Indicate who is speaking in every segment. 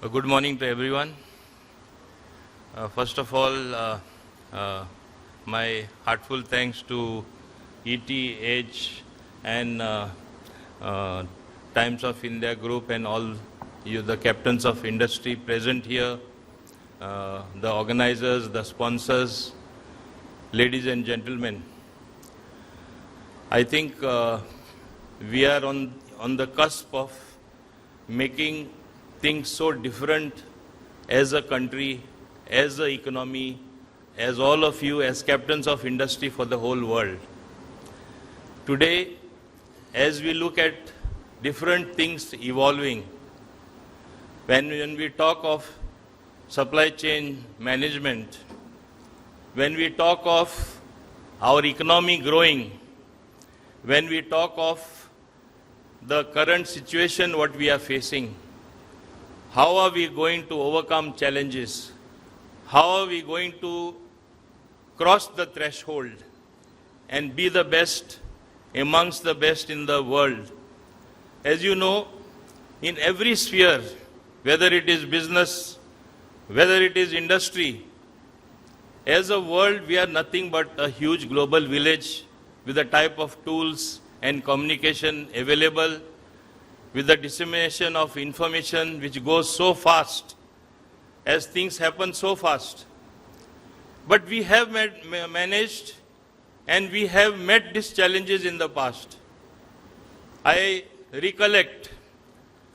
Speaker 1: Good morning to everyone. First of all, my heartfelt thanks to ETH and Times of India Group and all you, the captains of industry present here, the organizers, the sponsors, ladies and gentlemen. I think we are on the cusp of making things so different as a country, as an economy, as all of you, as captains of industry for the whole world. Today, as we look at different things evolving, when we talk of supply chain management, when we talk of our economy growing, when we talk of the current situation what we are facing, how are we going to overcome challenges? How are we going to cross the threshold and be the best amongst the best in the world? As you know, in every sphere, whether it is business, whether it is industry, as a world we are nothing but a huge global village with the type of tools and communication available, with the dissemination of information which goes so fast, as things happen so fast. But we have managed and we have met these challenges in the past. I recollect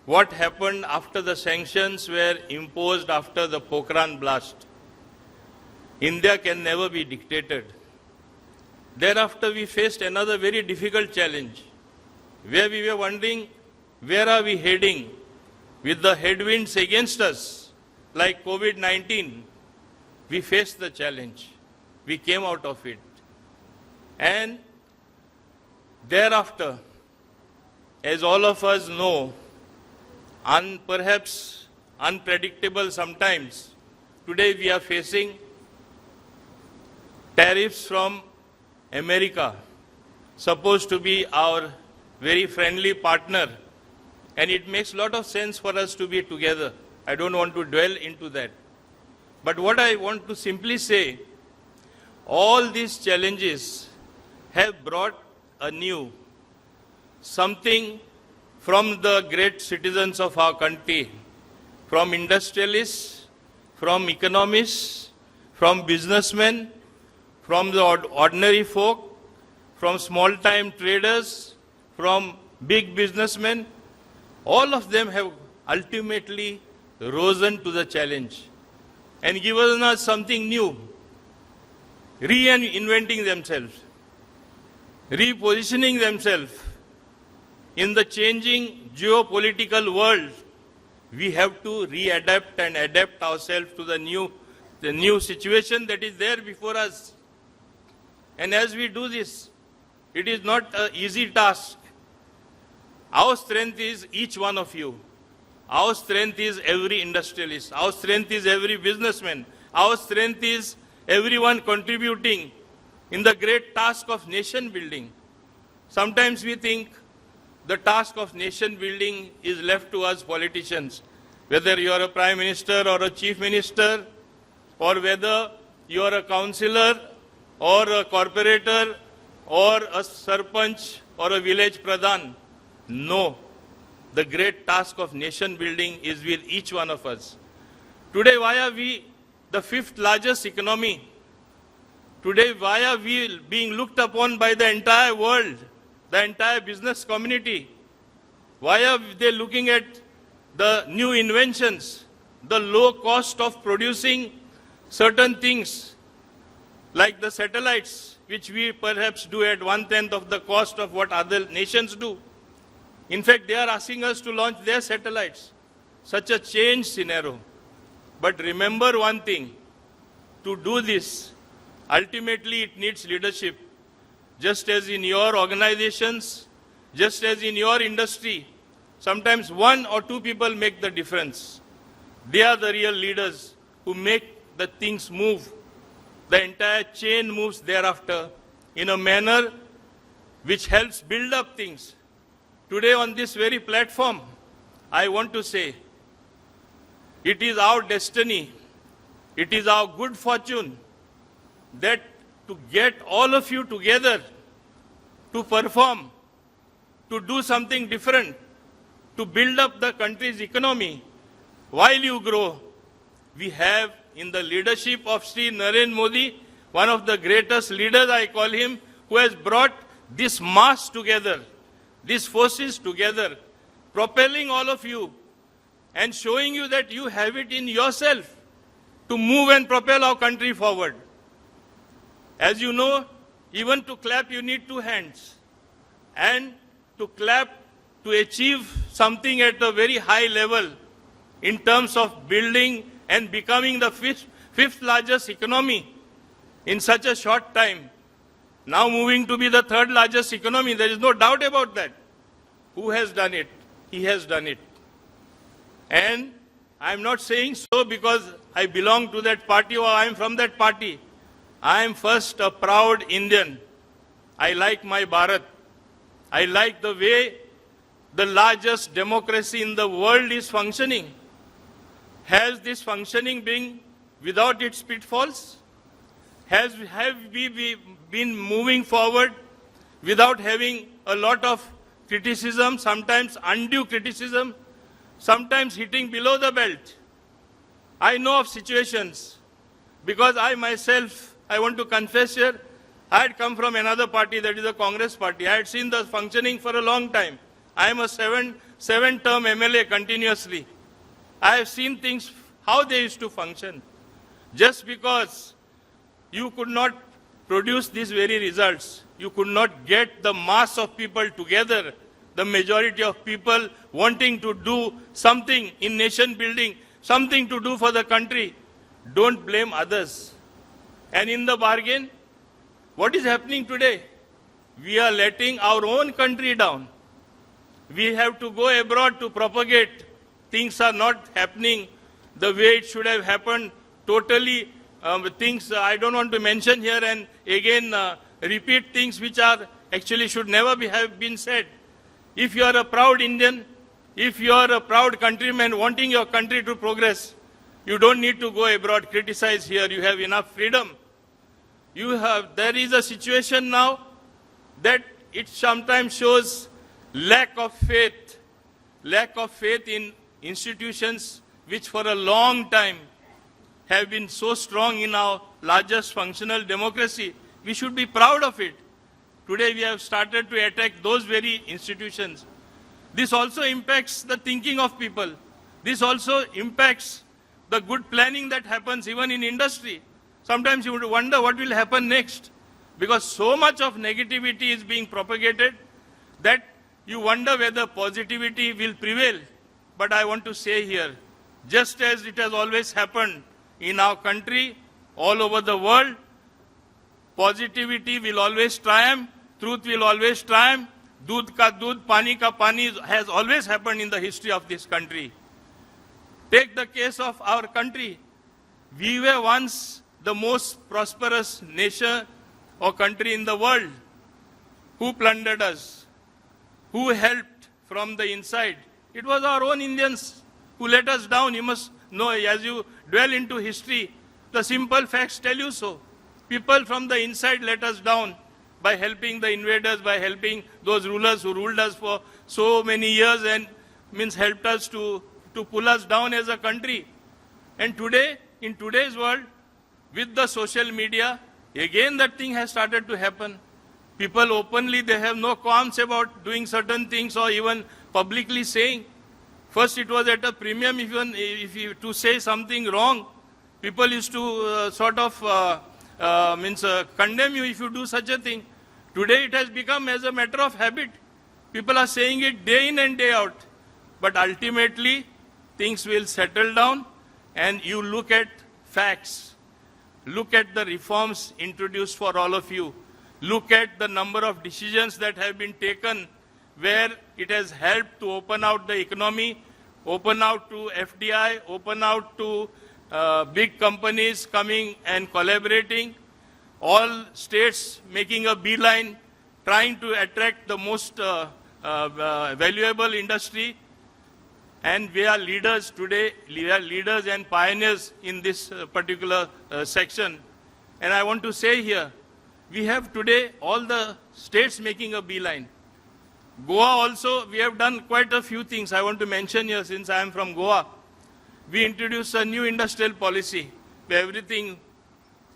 Speaker 1: what happened after the sanctions were imposed after the Pokhran blast. India can never be dictated. Thereafter we faced another very difficult challenge, where we were wondering, where are we heading with the headwinds against us, like COVID-19? We faced the challenge. We came out of it. And thereafter, as all of us know, perhaps unpredictable sometimes, today we are facing tariffs from America, supposed to be our very friendly partner. And it makes a lot of sense for us to be together. I don't want to dwell into that. But what I want to simply say, all these challenges have brought anew something from the great citizens of our country, from industrialists, from economists, from businessmen, from the ordinary folk, from small-time traders, from big businessmen. All of them have ultimately risen to the challenge and given us something new, reinventing themselves, repositioning themselves. In the changing geopolitical world, we have to readapt and adapt ourselves to the new situation that is there before us. And as we do this, it is not an easy task. Our strength is each one of you. Our strength is every industrialist. Our strength is every businessman. Our strength is everyone contributing in the great task of nation building. Sometimes we think the task of nation building is left to us politicians, whether you are a prime minister or a chief minister, or whether you are a councillor or a corporator or a sarpanch or a village pradhan. No, the great task of nation building is with each one of us. Today, why are we the fifth largest economy? Today, why are we being looked upon by the entire world, the entire business community? Why are they looking at the new inventions, the low cost of producing certain things, like the satellites, which we perhaps do at 1/10 of the cost of what other nations do? In fact, they are asking us to launch their satellites. Such a change scenario. But remember one thing, to do this, ultimately it needs leadership. Just as in your organizations, just as in your industry, sometimes one or two people make the difference. They are the real leaders who make the things move. The entire chain moves thereafter in a manner which helps build up things. Today on this very platform, I want to say It is our destiny, it is our good fortune that to get all of you together to perform, to do something different, to build up the country's economy while you grow. We have in the leadership of Sri Narendra Modi, one of the greatest leaders, I call him, who has brought this mass together, these forces together, propelling all of you and showing you that you have it in yourself to move and propel our country forward. As you know, even to clap you need two hands. And to clap, to achieve something at a very high level in terms of building and becoming the fifth largest economy in such a short time, now moving to be the third largest economy, there is no doubt about that. Who has done it? He has done it. And I am not saying so because I belong to that party or I am from that party. I am first a proud Indian. I like my Bharat. I like the way the largest democracy in the world is functioning. Has this functioning been without its pitfalls? Have we been moving forward without having a lot of criticism, sometimes undue criticism, sometimes hitting below the belt? I know of situations because I myself, I want to confess here, I had come from another party, that is the Congress party. I had seen the functioning for a long time. I am a seven-term MLA continuously. I have seen things, how they used to function. Just because you could not produce these very results, you could not get the mass of people together, the majority of people wanting to do something in nation building, something to do for the country. Don't blame others. And in the bargain, what is happening today? We are letting our own country down. We have to go abroad to propagate. Things are not happening the way it should have happened. Totally things I don't want to mention here and again repeat things which are actually should never have been said. If you are a proud Indian, if you are a proud countryman wanting your country to progress, you don't need to go abroad, criticize here. You have enough freedom. There is a situation now that it sometimes shows lack of faith in institutions which for a long time have been so strong in our largest functional democracy. We should be proud of it. Today we have started to attack those very institutions. This also impacts the thinking of people. This also impacts the good planning that happens even in industry. Sometimes you would wonder what will happen next, because so much of negativity is being propagated that you wonder whether positivity will prevail. But I want to say here, just as it has always happened in our country, all over the world, positivity will always triumph, truth will always triumph. Doodh ka doodh, pani ka pani has always happened in the history of this country. Take the case of our country. We were once the most prosperous nation or country in the world. Who plundered us? Who helped from the inside? It was our own Indians who let us down. You must know, as you dwell into history, the simple facts tell you so. People from the inside let us down by helping the invaders, by helping those rulers who ruled us for so many years and helped us to pull us down as a country. And today, in today's world, with the social media, again that thing has started to happen. People openly, they have no qualms about doing certain things or even publicly saying. First it was at a premium, even if you to say something wrong, people used to condemn you if you do such a thing. Today it has become as a matter of habit. People are saying it day in and day out. But ultimately, things will settle down and you look at facts. Look at the reforms introduced for all of you. Look at the number of decisions that have been taken where it has helped to open out the economy, open out to FDI, open out to big companies coming and collaborating, all states making a beeline, trying to attract the most valuable industry. And we are leaders today, we are leaders and pioneers in this particular section. And I want to say here, we have today all the states making a beeline. Goa also, we have done quite a few things. I want to mention here, since I am from Goa. We introduced a new industrial policy where everything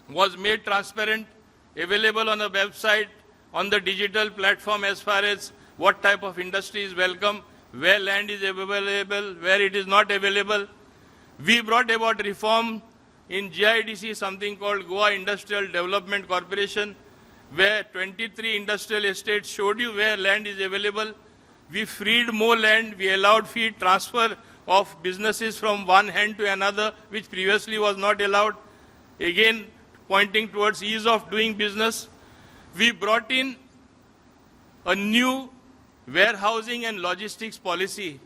Speaker 1: was made transparent, available on a website, on the digital platform as far as what type of industry is welcome, where land is available, where it is not available. We brought about reform in GIDC, something called Goa Industrial Development Corporation, where 23 industrial estates showed you where land is available. We freed more land, we allowed free transfer of businesses from one hand to another, which previously was not allowed. Again, pointing towards ease of doing business. We brought in a new warehousing and logistics policy.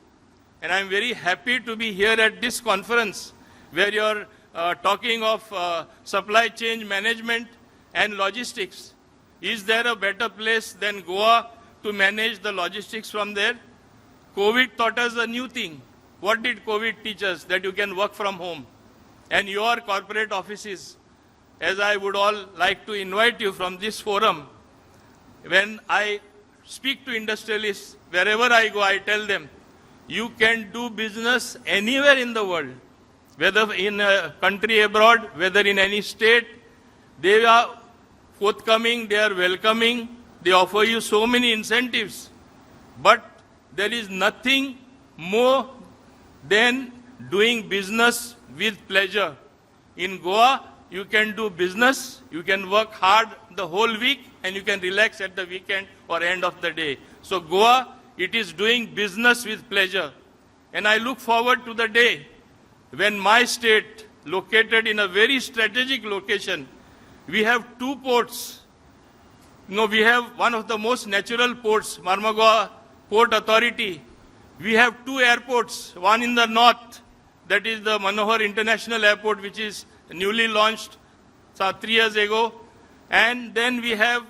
Speaker 1: And I'm very happy to be here at this conference where you're talking of supply chain management and logistics. Is there a better place than Goa to manage the logistics from there? COVID taught us a new thing. What did COVID teach us? That you can work from home. And your corporate offices, as I would all like to invite you from this forum, when I speak to industrialists, wherever I go, I tell them, you can do business anywhere in the world, whether in a country abroad, whether in any state. They are forthcoming, they are welcoming, they offer you so many incentives. But there is nothing more than doing business with pleasure. In Goa, you can do business, you can work hard the whole week, and you can relax at the weekend or end of the day. So Goa, it is doing business with pleasure. And I look forward to the day when my state, located in a very strategic location, we have two ports. No, we have one of the most natural ports, Marmagua Port Authority. We have two airports, one in the north, that is the Manohar International Airport, which is newly launched 3 years ago. And then we have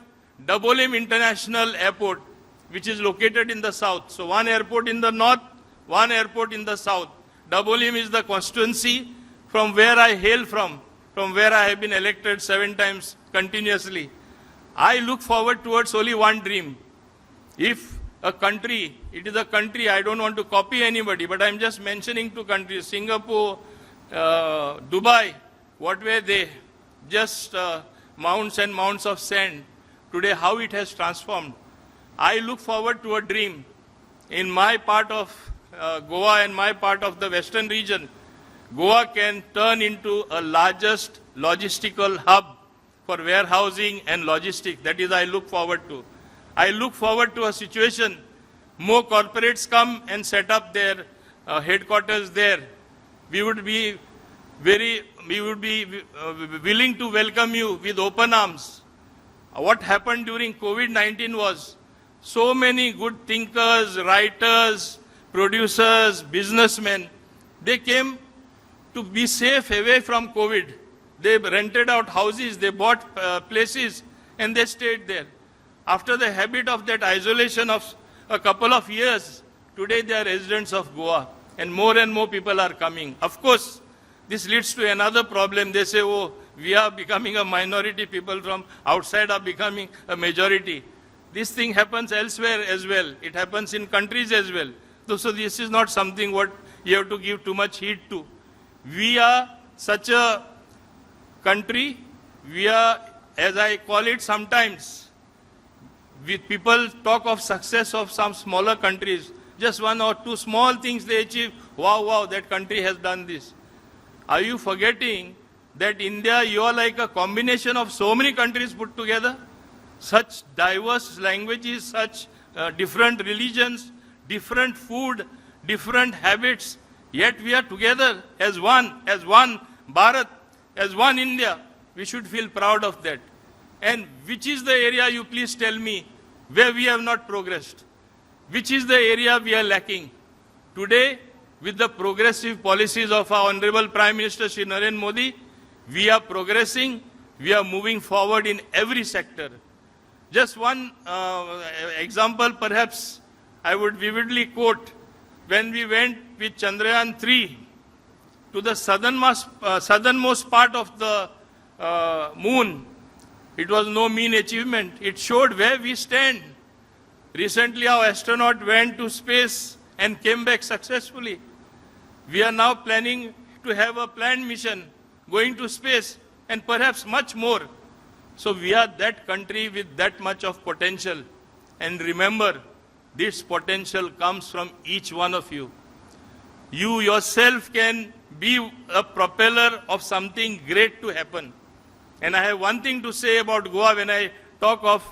Speaker 1: Dobolim International Airport, which is located in the south. So one airport in the north, one airport in the south. Dobolim is the constituency from where I hail from where I have been elected 7 times continuously. I look forward towards only one dream. If a country, it is a country, I don't want to copy anybody, but I'm just mentioning 2 countries, Singapore, Dubai, what were they? Just mounds and mounds of sand. Today, how it has transformed. I look forward to a dream. In my part of Goa and my part of the western region, Goa can turn into a largest logistical hub for warehousing and logistics. That is, I look forward to. I look forward to a situation, more corporates come and set up their headquarters there. We would be willing to welcome you with open arms. What happened during COVID-19 was so many good thinkers, writers, producers, businessmen, they came to be safe away from COVID. They rented out houses, they bought places, and they stayed there. After the habit of that isolation of a couple of years, today they are residents of Goa, and more people are coming. Of course, this leads to another problem. They say, oh, we are becoming a minority, people from outside are becoming a majority. This thing happens elsewhere as well. It happens in countries as well. So this is not something what you have to give too much heed to. We are such a country, we are, as I call it sometimes, with people talk of success of some smaller countries, just 1 or 2 small things they achieve, wow, that country has done this. Are you forgetting that India, you are like a combination of so many countries put together? Such diverse languages, such different religions, different food, different habits, yet we are together as one Bharat, as one India. We should feel proud of that. And which is the area, you please tell me, where we have not progressed? Which is the area we are lacking? Today, with the progressive policies of our Honorable Prime Minister Shri Narendra Modi, we are progressing, we are moving forward in every sector. Just one example perhaps I would vividly quote, when we went with Chandrayaan 3 to the southernmost part of the moon, it was no mean achievement. It showed where we stand. Recently, our astronaut went to space and came back successfully. We are now planning to have a planned mission going to space and perhaps much more. So we are that country with that much of potential. And remember, this potential comes from each one of you. You yourself can be a propeller of something great to happen. And I have one thing to say about Goa when I talk of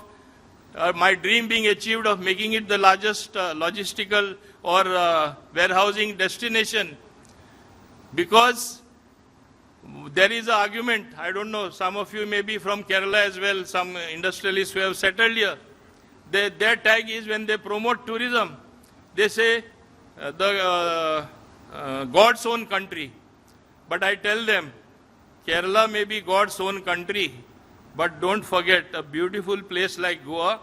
Speaker 1: my dream being achieved of making it the largest logistical or warehousing destination. Because there is an argument, I don't know, some of you may be from Kerala as well, some industrialists who have settled here. Their tag is when they promote tourism, they say God's own country. But I tell them, Kerala may be God's own country, but don't forget a beautiful place like Goa,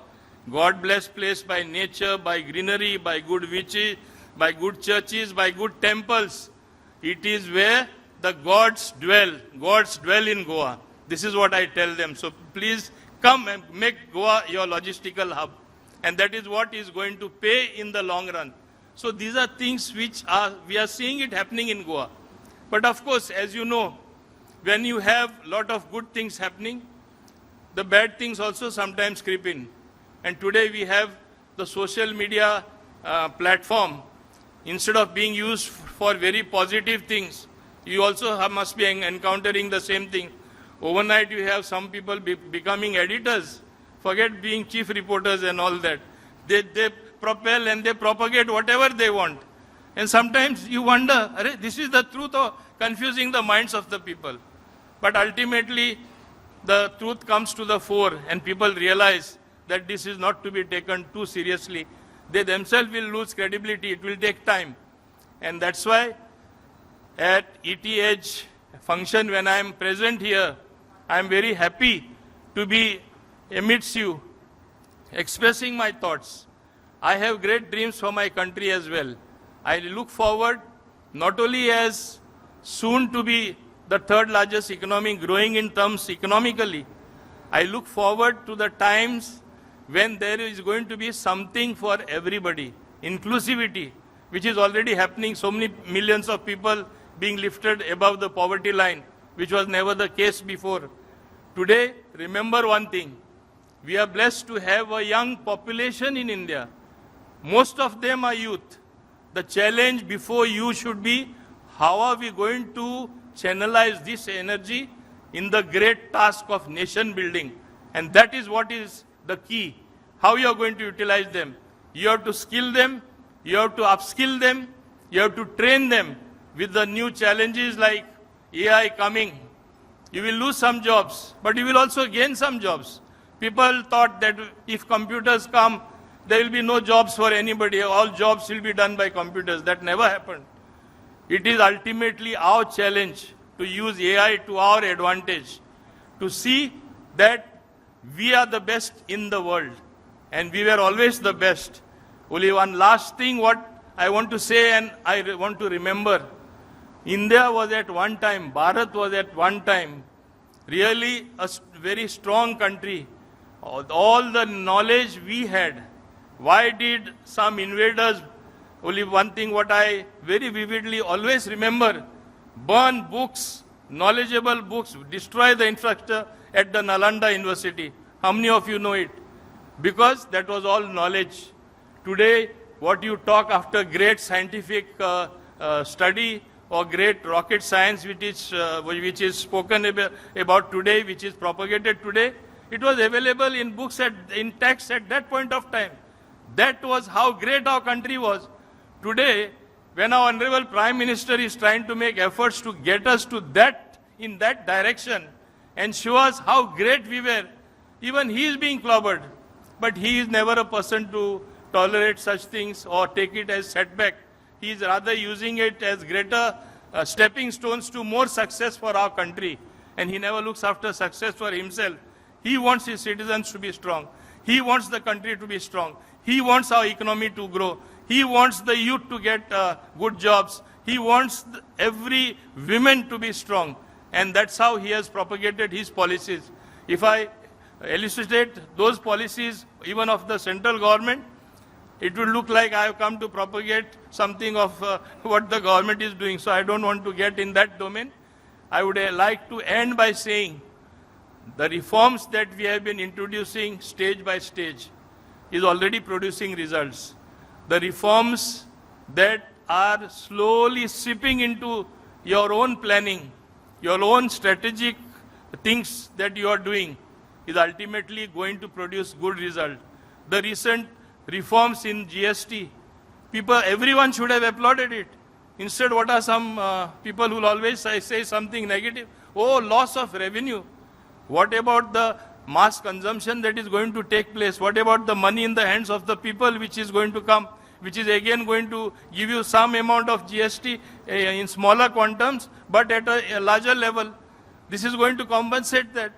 Speaker 1: God-blessed place by nature, by greenery, by good beaches, by good churches, by good temples. It is where the gods dwell in Goa. This is what I tell them. So please come and make Goa your logistical hub. And that is what is going to pay in the long run. So these are things which we are seeing it happening in Goa. But of course, as you know, when you have a lot of good things happening, the bad things also sometimes creep in. And today we have the social media platform. Instead of being used for very positive things, you also must be encountering the same thing. Overnight you have some people becoming editors, forget being chief reporters and all that. They propel and they propagate whatever they want. And sometimes you wonder, this is the truth or confusing the minds of the people. But ultimately, the truth comes to the fore and people realize that this is not to be taken too seriously. They themselves will lose credibility. It will take time. And that's why at ETH function, when I am present here, I am very happy to be amidst you, expressing my thoughts. I have great dreams for my country as well. I look forward not only as soon to be the third largest economy growing in terms economically, I look forward to the times when there is going to be something for everybody. Inclusivity, which is already happening, so many millions of people being lifted above the poverty line, which was never the case before. Today, remember one thing, we are blessed to have a young population in India. Most of them are youth. The challenge before you should be, how are we going to channelize this energy in the great task of nation building? And that is what is the key. How you are going to utilize them. You have to skill them, you have to upskill them, you have to train them with the new challenges like AI coming. You will lose some jobs, but you will also gain some jobs. People thought that if computers come, there will be no jobs for anybody. All jobs will be done by computers. That never happened. It is ultimately our challenge to use AI to our advantage, to see that we are the best in the world. And we were always the best. Only one last thing what I want to say and I want to remember. India was at one time, Bharat was at one time, really a very strong country. All the knowledge we had. Why did some invaders, only one thing what I very vividly always remember, burn books, knowledgeable books, destroy the infrastructure at the Nalanda University. How many of you know it? Because that was all knowledge. Today, what you talk after great scientific study or great rocket science which is spoken about today, which is propagated today, it was available in books, in texts at that point of time. That was how great our country was. Today, when our Honorable Prime Minister is trying to make efforts to get us to that, in that direction, and show us how great we were, even he is being clobbered. But he is never a person to tolerate such things or take it as setback. He is rather using it as greater stepping stones to more success for our country. And he never looks after success for himself. He wants his citizens to be strong. He wants the country to be strong. He wants our economy to grow. He wants the youth to get good jobs. He wants every woman to be strong. And that's how he has propagated his policies. If I elucidate those policies, even of the central government, it will look like I have come to propagate something of what the government is doing. So I don't want to get in that domain. I would like to end by saying the reforms that we have been introducing stage by stage is already producing results. The reforms that are slowly seeping into your own planning, your own strategic things that you are doing is ultimately going to produce good result. The recent reforms in GST, everyone should have applauded it. Instead, what are some people who will always say something negative? Oh, loss of revenue. What about the mass consumption that is going to take place? What about the money in the hands of the people which is going to come, which is again going to give you some amount of GST in smaller quantums, but at a larger level? This is going to compensate that.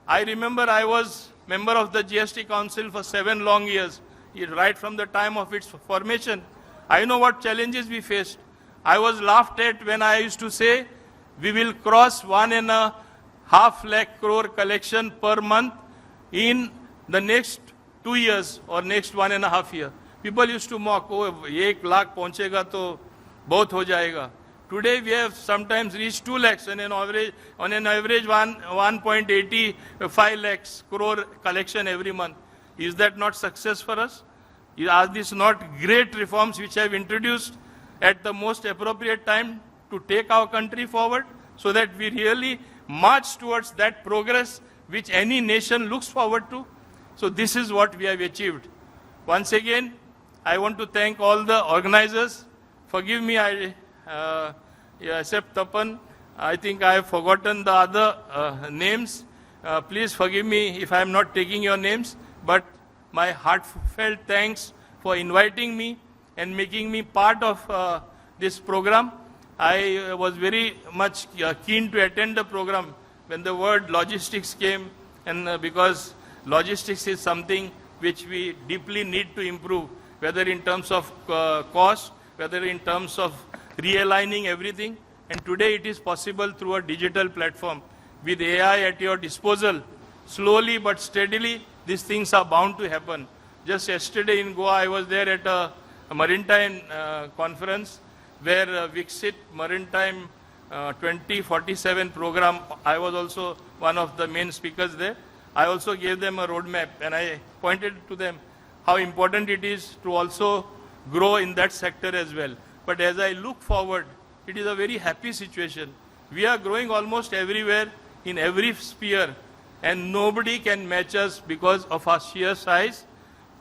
Speaker 1: I remember I was member of the GST Council for 7 long years, right from the time of its formation. I know what challenges we faced. I was laughed at when I used to say, we will cross 1.5 lakh crore collection per month in the next 2 years or next 1.5 years. People used to mock, oh, 1 lakh pahunchega to bahut ho jayega. Today we have sometimes reached 2 lakhs and on an average 1.85 lakhs crore collection every month. Is that not success for us? Are these not great reforms which have introduced at the most appropriate time to take our country forward so that we really march towards that progress which any nation looks forward to? So this is what we have achieved. Once again, I want to thank all the organizers. Forgive me, except Tapan, I think I have forgotten the other names. Please forgive me if I am not taking your names, but my heartfelt thanks for inviting me and making me part of this program. I was very much keen to attend the program when the word logistics came, and because logistics is something which we deeply need to improve, whether in terms of cost, whether in terms of realigning everything. And today it is possible through a digital platform. With AI at your disposal, slowly but steadily, these things are bound to happen. Just yesterday in Goa, I was there at a maritime conference where Viksit Maritime 2047 program, I was also one of the main speakers there. I also gave them a roadmap and I pointed to them how important it is to also grow in that sector as well. But as I look forward, it is a very happy situation. We are growing almost everywhere in every sphere and nobody can match us because of our sheer size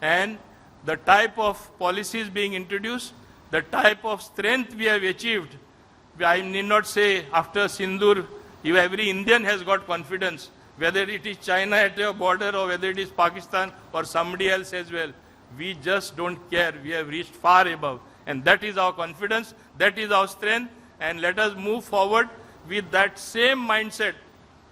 Speaker 1: and the type of policies being introduced, the type of strength we have achieved. I need not say after Sindoor, every Indian has got confidence, whether it is China at your border or whether it is Pakistan or somebody else as well. We just don't care. We have reached far above. And that is our confidence, that is our strength, and let us move forward with that same mindset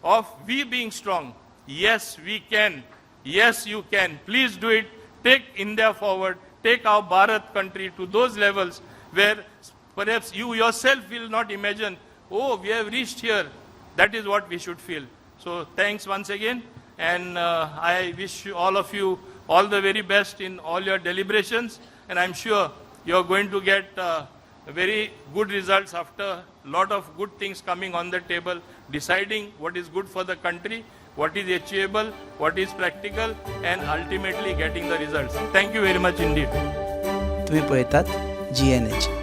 Speaker 1: of we being strong. Yes, we can. Yes, you can. Please do it. Take India forward. Take our Bharat country to those levels where perhaps you yourself will not imagine, oh, we have reached here. That is what we should feel. So thanks once again, and I wish all of you all the very best in all your deliberations, and I'm sure you're going to get very good results after a lot of good things coming on the table, deciding what is good for the country, what is achievable, what is practical, and ultimately getting the results. Thank you very much indeed.
Speaker 2: तुम्ही पळयतात GNH.